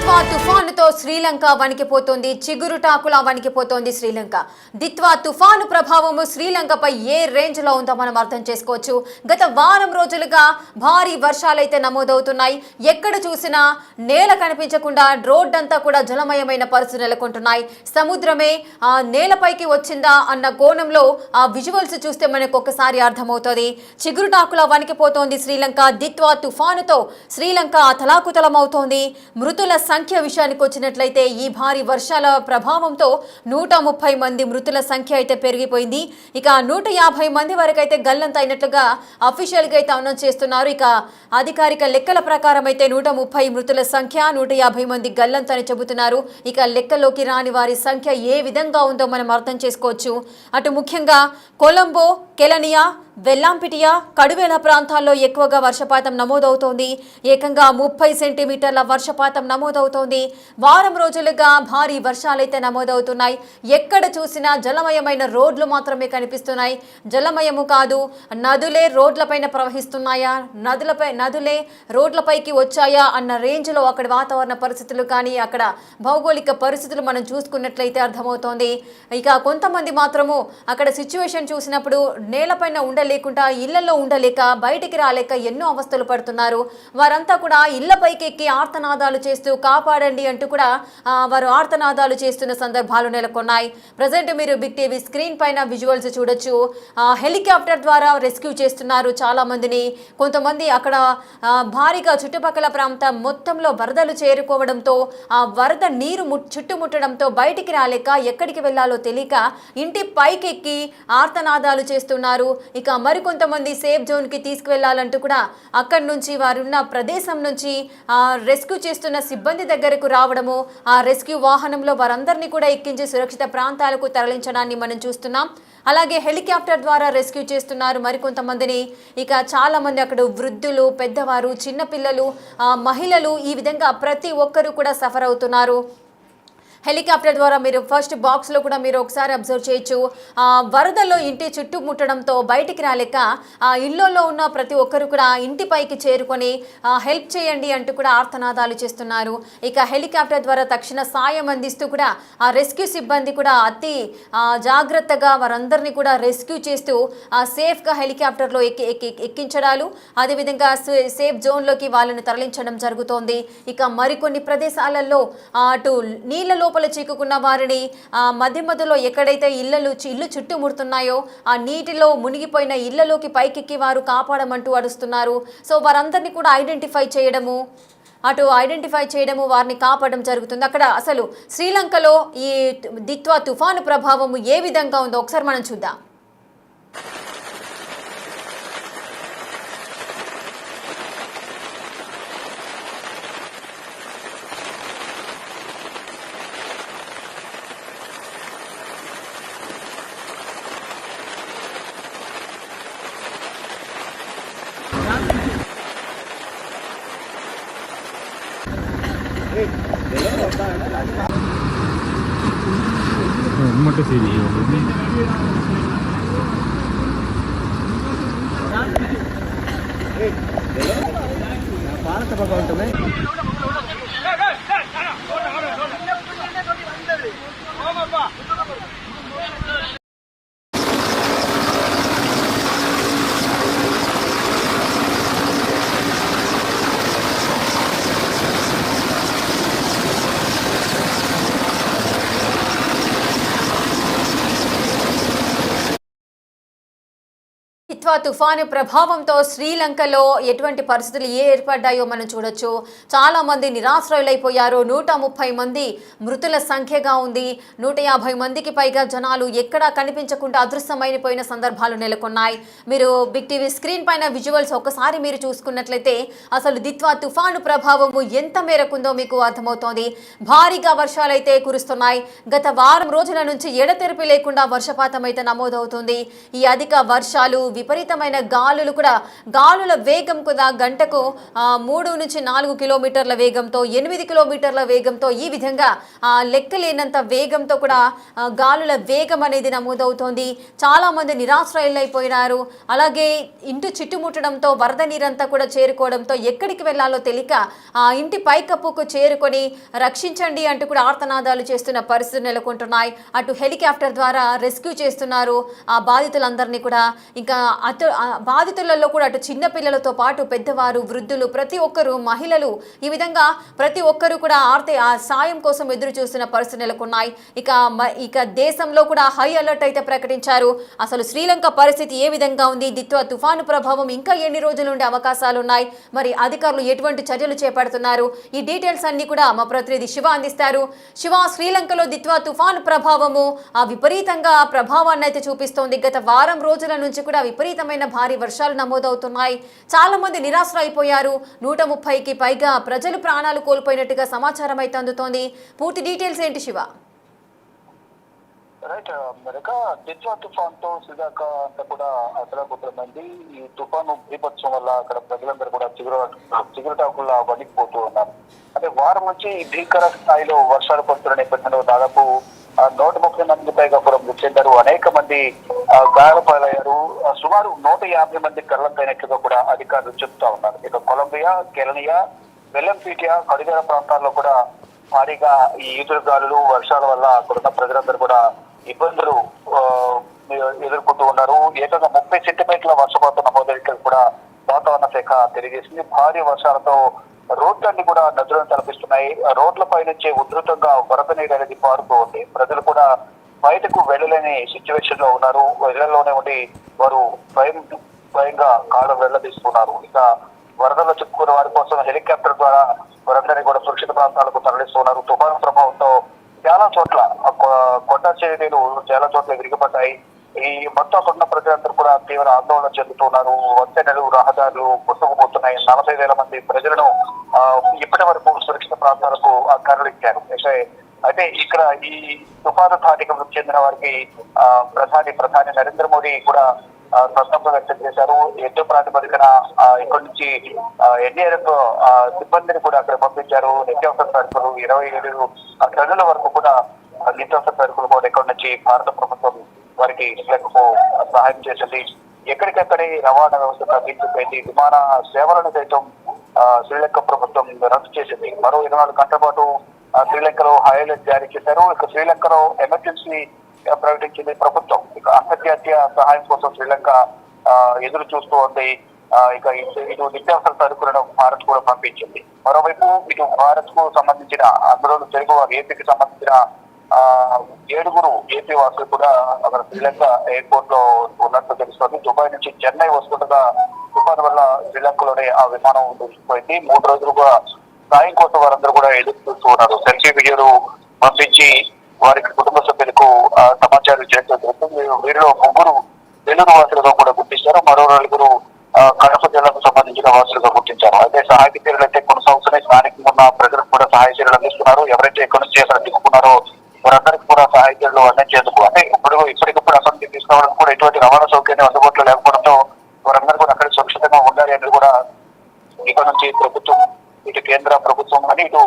దిత్వా తుఫానుతో శ్రీలంక వణికిపోతోంది. చిగురుటాకులా వణికిపోతోంది శ్రీలంక. దిత్వా తుఫాను ప్రభావము శ్రీలంకపై ఏ రేంజ్ లో ఉందో మనం అర్థం చేసుకోవచ్చు. గత వారం రోజులుగా భారీ వర్షాలైతే నమోదవుతున్నాయి. ఎక్కడ చూసినా నేల కనిపించకుండా రోడ్డంతా కూడా జలమయమైన పరిస్థితులు నెలకొంటున్నాయి. సముద్రమే ఆ నేలపైకి వచ్చిందా అన్న కోణంలో ఆ విజువల్స్ చూస్తే మనకు ఒక్కసారి అర్థమవుతుంది. చిగురుటాకులా వణికిపోతోంది శ్రీలంక. దిత్వా తుఫానుతో శ్రీలంక అతలాకుతలమవుతోంది. మృతుల సంఖ్య విషయానికి వచ్చినట్లయితే ఈ భారీ వర్షాల ప్రభావంతో 130 మంది మృతుల సంఖ్య అయితే పెరిగిపోయింది. ఇక 150 మంది వరకు అయితే గల్లంతైనట్లుగా అఫీషియల్ గా అయితే అనౌన్స్ చేస్తున్నారు. ఇక అధికారిక లెక్కల ప్రకారం అయితే 130 మృతుల సంఖ్య, 150 మంది గల్లంతని చెబుతున్నారు. ఇక లెక్కలోకి రాని వారి సంఖ్య ఏ విధంగా ఉందో మనం అర్థం చేసుకోవచ్చు. అటు ముఖ్యంగా కొలంబో, కెలనియా, వెల్లాంపిటియా, కడువేల ప్రాంతాల్లో ఎక్కువగా వర్షపాతం నమోదవుతోంది. ఏకంగా 30 సెంటీమీటర్ల వర్షపాతం నమోదవుతోంది. వారం రోజులుగా భారీ వర్షాలైతే నమోదవుతున్నాయి. ఎక్కడ చూసినా జలమయమైన రోడ్లు మాత్రమే కనిపిస్తున్నాయి. జలమయము కాదు, నదులే రోడ్లపైన ప్రవహిస్తున్నాయా, నదులే రోడ్లపైకి వచ్చాయా అన్న రేంజ్లో అక్కడ వాతావరణ పరిస్థితులు కానీ అక్కడ భౌగోళిక పరిస్థితులు మనం చూసుకున్నట్లయితే అర్థమవుతోంది. ఇక కొంతమంది మాత్రము అక్కడ సిచ్యువేషన్ చూసినప్పుడు నేలపైన ఉండలేకుండా, ఇళ్లలో ఉండలేక, బయటికి రాలేక ఎన్నో అవస్థలు పడుతున్నారు. వారంతా కూడా ఇళ్లపైకి ఎక్కి ఆర్తనాదాలు చేస్తూ కాపాడండి అంటూ కూడా వారు ఆర్తనాదాలు చేస్తున్న సందర్భాలు నెలకొన్నాయి. ప్రజెంట్ మీరు బిగ్ టీవీ స్క్రీన్ పైన విజువల్స్ చూడొచ్చు. హెలికాప్టర్ ద్వారా రెస్క్యూ చేస్తున్నారు చాలా మందిని. కొంతమంది అక్కడ భారీగా చుట్టుపక్కల ప్రాంతం మొత్తంలో వరదలు చేరుకోవడంతో ఆ వరద నీరు చుట్టుముట్టడంతో బయటికి రాలేక, ఎక్కడికి వెళ్లాలో తెలియక ఇంటి పైకెక్కి ఆర్తనాదాలు చేస్తున్నారు. ఇక మరికొంతమంది సేఫ్ జోన్కి తీసుకువెళ్లాలంటూ కూడా అక్కడి నుంచి వారున్న ప్రదేశం నుంచి రెస్క్యూ చేస్తున్న సిబ్బంది దగ్గరకు రావడము, ఆ రెస్క్యూ వాహనంలో వారందరినీ కూడా ఎక్కించి సురక్షిత ప్రాంతాలకు తరలించడాన్ని మనం చూస్తున్నాం. అలాగే హెలికాప్టర్ ద్వారా రెస్క్యూ చేస్తున్నారు మరికొంతమందిని. ఇక చాలా మంది అక్కడ వృద్ధులు, పెద్దవారు, చిన్నపిల్లలు, మహిళలు, ఈ విధంగా ప్రతి ఒక్కరూ కూడా సఫర్ అవుతున్నారు. హెలికాప్టర్ ద్వారా మీరు ఫస్ట్ బాక్స్లో కూడా మీరు ఒకసారి అబ్జర్వ్ చేయొచ్చు. వరదల్లో ఇంటి చుట్టుముట్టడంతో బయటికి రాలేక ఇళ్లలో ఉన్న ప్రతి ఒక్కరు కూడా ఇంటిపైకి చేరుకొని హెల్ప్ చేయండి అంటూ కూడా ఆర్తనాదాలు చేస్తున్నారు. ఇక హెలికాప్టర్ ద్వారా తక్షణ సాయం అందిస్తూ కూడా ఆ రెస్క్యూ సిబ్బంది కూడా అతి జాగ్రత్తగా వారందరినీ కూడా రెస్క్యూ చేస్తూ సేఫ్గా హెలికాప్టర్లో ఎక్కించడాలు, అదేవిధంగా సేఫ్ జోన్లోకి వాళ్ళని తరలించడం జరుగుతోంది. ఇక మరికొన్ని ప్రదేశాలలో అటు నీళ్ళ లోపల చిక్కుకున్న వారిని మధ్యలో ఎక్కడైతే ఇల్లు చుట్టుముడుతున్నాయో ఆ నీటిలో మునిగిపోయిన ఇళ్లలోకి పైకెక్కి వారు కాపాడమంటూ అడుస్తున్నారు. సో వారందరినీ కూడా ఐడెంటిఫై చేయడము, వారిని కాపాడడం జరుగుతుంది. అక్కడ అసలు శ్రీలంకలో ఈ దిత్వా తుఫాను ప్రభావము ఏ విధంగా ఉందో ఒకసారి మనం చూద్దాం. మట్ట సీది భారత భగవంతుమే దిత్వా తుఫాను ప్రభావంతో శ్రీలంకలో ఎటువంటి పరిస్థితులు ఏర్పడ్డాయో మనం చూడొచ్చు. చాలా మంది నిరాశ్రయులైపోయారు. 130 మంది మృతుల సంఖ్యగా ఉంది. 150 మందికి పైగా జనాలు ఎక్కడా కనిపించకుండా అదృశ్యమైపోయిన సందర్భాలు నెలకొన్నాయి. మీరు బిగ్ టీవీ స్క్రీన్ పైన విజువల్స్ ఒకసారి మీరు చూసుకున్నట్లయితే అసలు దిత్వా తుఫాను ప్రభావము ఎంత మేరకుందో మీకు అర్థమవుతోంది. భారీగా వర్షాలైతే కురుస్తున్నాయి. గత వారం రోజుల నుంచి ఎడతెరిపి లేకుండా వర్షపాతం అయితే నమోదవుతుంది. ఈ అధిక వర్షాలు, విపరీతమైన గాలుల వేగం కూడా గంటకు 3 నుంచి 4 కిలోమీటర్ల వేగంతో 8 కిలోమీటర్ల వేగంతో ఈ విధంగా లెక్కలేనంత వేగంతో కూడా గాలుల వేగం అనేది నమోదవుతోంది. చాలా మంది నిరాశ్రయులైపోయినారు. అలాగే ఇంటి చుట్టుముట్టడంతో వరద నీరంతా కూడా చేరుకోవడంతో ఎక్కడికి వెళ్లాలో తెలియక ఆ ఇంటి పైకప్పుకు చేరుకొని రక్షించండి అంటూ కూడా ఆర్తనాదాలు చేస్తున్న పరిస్థితులు నెలకొంటున్నాయి. అటు హెలికాప్టర్ ద్వారా రెస్క్యూ చేస్తున్నారు ఆ బాధితులందరినీ కూడా. ఇంకా బాధితులలో కూడా అటు చిన్న పిల్లలతో పాటు పెద్దవారు, వృద్ధులు, ప్రతి ఒక్కరు, మహిళలు, ఈ విధంగా ప్రతి ఒక్కరు కూడా ఆ సాయం కోసం ఎదురు చూస్తున్న పరిస్థితులు నెలకొన్నాయి. ఇక దేశంలో కూడా హై అలర్ట్ అయితే ప్రకటించారు. అసలు శ్రీలంక పరిస్థితి ఏ విధంగా ఉంది, దిత్వా తుఫాను ప్రభావం ఇంకా ఎన్ని రోజులు ఉండే అవకాశాలు ఉన్నాయి, మరి అధికారులు ఎటువంటి చర్యలు చేపడుతున్నారు, ఈ డీటెయిల్స్ అన్ని కూడా మా ప్రతినిధి శివ అందిస్తారు. శివ, శ్రీలంకలో దిత్వా తుఫాను ప్రభావము విపరీతంగా ప్రభావాన్ని అయితే చూపిస్తోంది. గత వారం రోజుల నుంచి కూడా విపరీతమైన భారీ వర్షాలు నమోదవుతున్నాయి. చాలా మంది నిరాశ అయిపోయారు. 130కి పైగా ప్రజలు ప్రాణాలు కోల్పోయినట్టుగా సమాచారం అయితే అందుతోంది. పూర్తి డీటెయిల్స్ ఏంటి శివ? రైట్ మరొక దిత్వా తుఫాన్ తో శ్రీలంక అంతా కూడా అతలాకుతలమైంది. ఈ తుఫాను బీభత్సం వల్ల అక్కడ ప్రజలందరూ కూడా చిగురుటాకుల్లా వణికిపోతూ ఉన్నారు. అంటే వారం నుంచి భీకర స్థాయిలో వర్షాలు పడుతున్న నేపథ్యంలో దాదాపు 130 మంది పైగా కూడా మృతి చెందారు. అనేక మంది గాయాలపాలయ్యారు. సుమారు 150 మంది గల్లంతైనట్లుగా కూడా అధికారులు చెప్తా ఉన్నారు. ఇక కొలంబియా, కెలనియా, వెల్లంపీటియా, కడిగర ప్రాంతాల్లో కూడా భారీగా ఈ ఈదురుగాలులు, వర్షాల వల్ల అక్కడున్న ప్రజలందరూ కూడా ఇబ్బందులు ఎదుర్కొంటూ ఉన్నారు. ఏకంగా 30 సెంటీమీటర్ల వర్షపాతం నమోదైనట్లు కూడా వాతావరణ శాఖ తెలియజేసింది. భారీ వర్షాలతో రోడ్లన్నీ కూడా నదులను తలపిస్తున్నాయి. రోడ్లపై నుంచి ఉధృతంగా వరద నీరు అనేది పారుతూ ఉంది. ప్రజలు కూడా బయటకు వెళ్ళలేని సిచ్యువేషన్ లో ఉన్నారు. ఇళ్లలోనే ఉండి వారు భయంగా కాళ్ళు వెళ్లదీస్తున్నారు. ఇక వరదల్లో చిక్కుకున్న వారి కోసం హెలికాప్టర్ ద్వారా వారందరినీ కూడా సురక్షిత ప్రాంతాలకు తరలిస్తున్నారు. తుఫాను ప్రభావంతో చాలా చోట్ల కొండ చర్యలు చాలా చోట్ల విరిగిపడ్డాయి. ఈ మొత్తం అక్కడున్న ప్రజలందరూ కూడా తీవ్ర ఆందోళన చెందుతున్నారు. వంతెనలు, రహదారులు కొట్టుకుపోతున్నాయి. 40,000 మంది ప్రజలను ఇప్పటి వరకు సురక్షిత ప్రాంతాలకు తరలించారు. అయితే ఇక్కడ ఈ తుఫాను ధాటికి మృతి చెందిన వారికి ప్రధాని నరేంద్ర మోడీ కూడా సంతాపం వ్యక్తం చేశారు. యుద్ధ ప్రాతిపదికన ఇక్కడి నుంచి ఎన్డీఆర్ఎఫ్ సిబ్బందిని కూడా అక్కడ పంపించారు. నిత్యావసర సరుకులు 27 టన్నుల వరకు కూడా నిత్యావసర సరుకులు కూడా ఇక్కడి నుంచి భారత ప్రభుత్వం వారికి శ్రీలంకకు సహాయం చేసింది. ఎక్కడికక్కడే రవాణా వ్యవస్థ తగ్గించిపోయింది. విమాన సేవలను సైతం శ్రీలంక ప్రభుత్వం రద్దు చేసింది. మరో 24 గంటల పాటు శ్రీలంకలో హై అలర్ట్ జారీ చేశారు. ఇక శ్రీలంకలో ఎమర్జెన్సీ ప్రకటించింది ప్రభుత్వం. ఇక అంతర్జాతీయ సహాయం కోసం శ్రీలంక ఎదురు చూస్తూ ఉంది. ఇక ఇటు నిత్యావసర సరుకులను భారత్ కూడా పంపించింది. మరోవైపు ఇటు భారత్ కు సంబంధించిన అందులో తెలుగు ఏపీకి సంబంధించిన 7 ఏపీ వాసులు కూడా అక్కడ శ్రీలంక ఎయిర్పోర్ట్ లో ఉన్నట్టు తెలుస్తోంది. దుబాయ్ నుంచి చెన్నై వస్తుండగా తుఫాను వల్ల శ్రీలంకలోనే ఆ విమానం దూసుకుపోయింది. 3 రోజులుగా సాయం కోసం వారందరూ కూడా ఎదురు చూస్తూ ఉన్నారు. సెల్ఫీ వీడియోలు పంపించి వారికి కుటుంబ సభ్యులకు సమాచారం చేస్తుంది. వీరిలో 3 నెల్లూరు వాసులుగా కూడా గుర్తించారు. మరో 4 కడప జిల్లాకు సంబంధించిన వాసులుగా గుర్తించారు. అయితే సహాయక చర్యలు అయితే కొనసాగుతున్నాయి. స్థానికంగా ఉన్న ప్రజలకు కూడా సహాయ చర్యలు అందిస్తున్నారు. ఎవరైతే ఎక్కడి నుంచి అక్కడ దిక్కున్నారో వారందరికీ కూడా సహాయ చర్యలు అందించేందుకు అంటే ఇప్పటికప్పుడు అక్కడి నుంచి తీసుకోవడానికి కూడా ఎటువంటి రవాణా సౌకర్యం అందుబాటులో లేకపోవడంతో వారందరూ కూడా అక్కడ సురక్షితంగా ఉండాలి అనేది కూడా ఇక్కడ నుంచి ప్రభుత్వం, ఇటు కేంద్ర ప్రభుత్వం అని ఇటు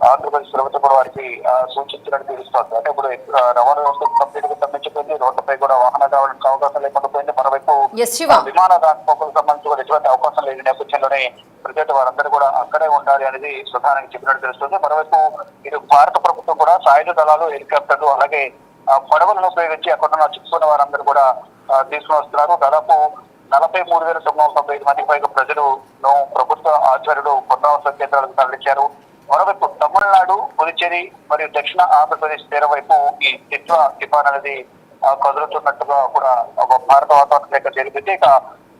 ఆంధ్రప్రదేశ్ ప్రభుత్వం కూడా వారికి సూచించినట్టు తెలుస్తోంది. అంటే ఇప్పుడు రవాణా వ్యవస్థ కంప్లీట్ గా స్తంభించిపోయింది. రోడ్లపై కూడా వాహనాలు రావడానికి అవకాశం లేకుండా పోయింది. మరోవైపు విమాన రాకపోకలకు సంబంధించి కూడా ఎటువంటి అవకాశం లేని నేపథ్యంలోనే ప్రజలు వారందరూ కూడా అక్కడే ఉండాలి అనేది ప్రధానికి చెప్పినట్టు తెలుస్తుంది. మరోవైపు ఇటు భారత ప్రభుత్వం కూడా సాయుధ దళాలు, హెలికాప్టర్లు, అలాగే పడవలను ఉపయోగించి అక్కడ చిక్కుకున్న వారందరూ కూడా తీసుకుని వస్తున్నారు. దాదాపు 43,995 మంది పైగా ప్రజలను ప్రభుత్వ ఆధ్వర్యంలో పునరావాస కేంద్రాలకు తరలించారు. మరోవైపు తమిళనాడు, పుదుచ్చేరి మరియు దక్షిణ ఆంధ్రప్రదేశ్ తీర వైపు ఈ దిత్వా తుఫాన్ అనేది కదులుతున్నట్టుగా కూడా భారత వాతావరణ శాఖ తెలిపింది. ఇక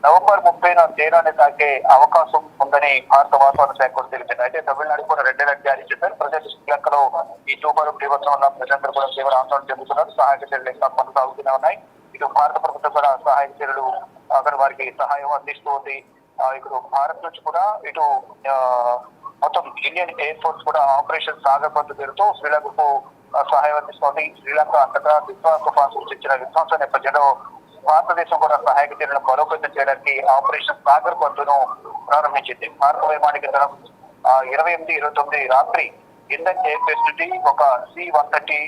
నవంబర్ 30న తీరాన్ని తాకే అవకాశం ఉందని భారత వాతావరణ శాఖ కూడా తెలిపింది. అయితే తమిళనాడు కూడా రెడ్ అలర్ట్ జారీ చేశారు. ప్రజలు శ్రీలంకలో ఈ తుఫాను బీభత్సం వల్ల ప్రజలందరూ కూడా తీవ్ర ఆందోళన చెందుతున్నారు. సహాయక చర్యలు ఇంకా కొనసాగుతూనే ఉన్నాయి. ఇటు భారత ప్రభుత్వం కూడా సహాయక చర్యలు అక్కడ వారికి సహాయం అందిస్తూ ఉంది. ఇప్పుడు భారత్ నుంచి కూడా ఇటు మొత్తం ఇండియన్ ఎయిర్ ఫోర్స్ కూడా ఆపరేషన్ సాగర్ బంధు పేరుతో శ్రీలంకకు సహాయం అందిస్తోంది. శ్రీలంక అంతటా దిత్వా తుఫాన్ సృష్టించిన విధ్వంస నేపథ్యంలో భారతదేశం కూడా సహాయక చర్యలను బలోపేతం చేయడానికి ఆపరేషన్ సాగర్ బంధును ప్రారంభించింది. భారత వైమానిక దళం 28, 29 రాత్రి ఇండియన్ ఎయిర్ బేస్ నుండి ఒక C-130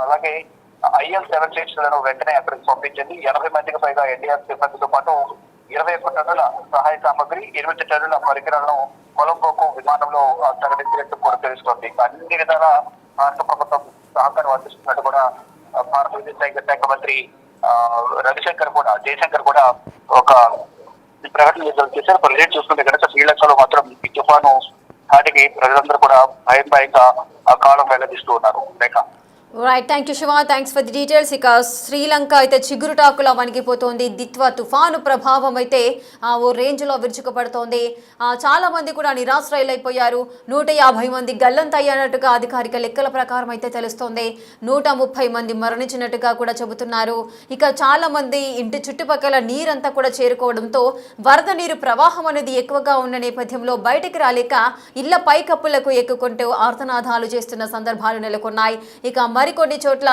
అలాగే IL-76 లను వెంటనే అక్కడికి పంపించింది. 80 మందికి పైగా ఎన్డీఆర్ సిబ్బందితో పాటు 21 టన్నుల సహాయ సామగ్రి, 8 టన్నుల పరికరాలను కొలంబోకు విమానంలో తరలించినట్టు కూడా తెలుస్తోంది. అన్ని విధాల భారత ప్రభుత్వం సహకారం అందిస్తున్నట్టు కూడా భారత విదేశాంగ శాఖ మంత్రి జయశంకర్ కూడా ఒక ప్రకటన విడుదల చేశారు. ప్రజెంట్ చూస్తుంటే కనుక శ్రీలంకలో మాత్రం ఈ తుఫాను ధాటికి ప్రజలందరూ కూడా భయంగా ఆ కాలం వెల్లడిస్తూ ఉన్నారు. లేక right, thank you Shiva, thanks for the details. ఇక శ్రీలంక అయితే చిగురుటాకులా వణికిపోతోంది. దిత్వా తుఫాను ప్రభావం అయితే ఓ రేంజ్లో విరుచుకుపడుతోంది. చాలా మంది కూడా నిరాశ్రయులైపోయారు. 150 మంది గల్లంతయ్యానట్టుగా అధికారిక లెక్కల ప్రకారం అయితే తెలుస్తోంది. 130 మంది మరణించినట్టుగా కూడా చెబుతున్నారు. ఇక చాలా మంది ఇంటి చుట్టుపక్కల నీరంతా కూడా చేరుకోవడంతో వరద నీరు ప్రవాహం అనేది ఎక్కువగా ఉన్న నేపథ్యంలో బయటికి రాలేక ఇళ్ల పైకప్పులకు ఎక్కుకుంటూ ఆర్తనాదాలు చేస్తున్న సందర్భాలు నెలకొన్నాయి. ఇక మరికొన్ని చోట్ల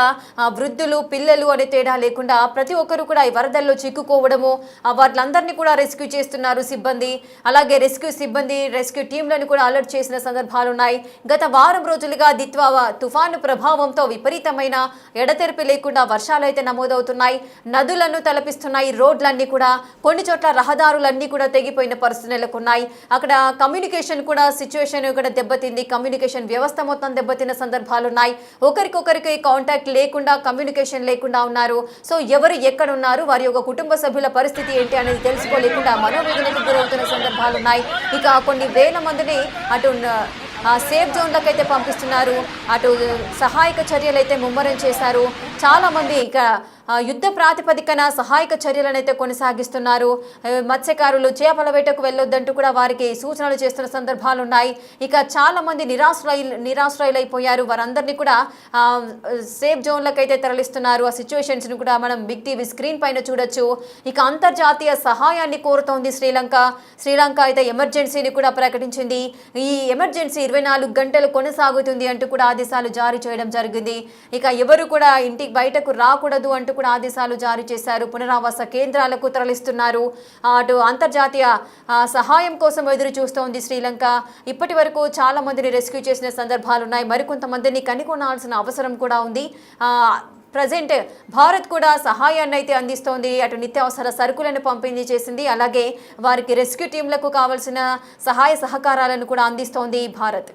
వృద్ధులు, పిల్లలు అనే తేడా లేకుండా ప్రతి ఒక్కరు కూడా ఈ వరదల్లో చిక్కుకోవడము, వాళ్ళందరినీ కూడా రెస్క్యూ చేస్తున్నారు సిబ్బంది. అలాగే రెస్క్యూ టీంలను కూడా అలర్ట్ చేసిన సందర్భాలు ఉన్నాయి. గత వారం రోజులుగా దిత్వా తుఫాను ప్రభావంతో విపరీతమైన ఎడతెరిపి లేకుండా వర్షాలు అయితే నమోదవుతున్నాయి. నదులను తలపిస్తున్నాయి. రోడ్లన్నీ కూడా, కొన్ని చోట్ల రహదారులన్నీ కూడా తెగిపోయిన పరిస్థితులు నెలకొన్నాయి. అక్కడ కమ్యూనికేషన్ కూడా సిచ్యువేషన్ కూడా దెబ్బతింది. కమ్యూనికేషన్ వ్యవస్థ మొత్తం దెబ్బతిన్న సందర్భాలు ఉన్నాయి. ఒకరికి కాంటాక్ట్ లేకుండా, కమ్యూనికేషన్ లేకుండా ఉన్నారు. సో ఎవరు ఎక్కడ ఉన్నారు, వారి యొక్క కుటుంబ సభ్యుల పరిస్థితి ఏంటి అనేది తెలుసుకోలేకుండా మనోవేదనకు గురవుతున్న సందర్భాలు ఉన్నాయి. ఇక కొన్ని వేల మందిని అటు సేఫ్ జోన్లకు అయితే పంపిస్తున్నారు. అటు సహాయక చర్యలు అయితే ముమ్మరం చేశారు. చాలామంది ఇక యుద్ధ ప్రాతిపదికన సహాయక చర్యలను అయితే కొనసాగిస్తున్నారు. మత్స్యకారులు చేపల వేటకు వెళ్ళొద్దంటూ కూడా వారికి సూచనలు చేస్తున్న సందర్భాలు ఉన్నాయి. ఇక చాలా మంది నిరాశ్రయులైపోయారు. వారందరినీ కూడా సేఫ్ జోన్లకు అయితే తరలిస్తున్నారు. ఆ సిచ్యువేషన్స్ని కూడా మనం బిగ్ టీవీ స్క్రీన్ పైన చూడొచ్చు. ఇక అంతర్జాతీయ సహాయాన్ని కోరుతోంది శ్రీలంక అయితే ఎమర్జెన్సీని కూడా ప్రకటించింది. ఈ ఎమర్జెన్సీ 24 గంటలు కొనసాగుతుంది అంటూ కూడా ఆదేశాలు జారీ చేయడం జరిగింది. ఇక ఎవరు కూడా ఇంటికి బయటకు రాకూడదు అంటూ కూడా ఆదేశాలు జారీ చేశారు. పునరావాస కేంద్రాలకు తరలిస్తున్నారు. అటు అంతర్జాతీయ సహాయం కోసం ఎదురు చూస్తోంది శ్రీలంక. ఇప్పటి వరకు చాలా మందిని రెస్క్యూ చేసిన సందర్భాలు ఉన్నాయి. మరికొంతమందిని కనుగొనాల్సిన అవసరం కూడా ఉంది. ప్రజెంట్ భారత్ కూడా సహాయాన్ని అయితే అందిస్తోంది. అటు నిత్యావసర సరుకులను పంపిణీ చేసింది. అలాగే వారికి రెస్క్యూ టీంలకు కావాల్సిన సహాయ సహకారాలను కూడా అందిస్తోంది భారత్.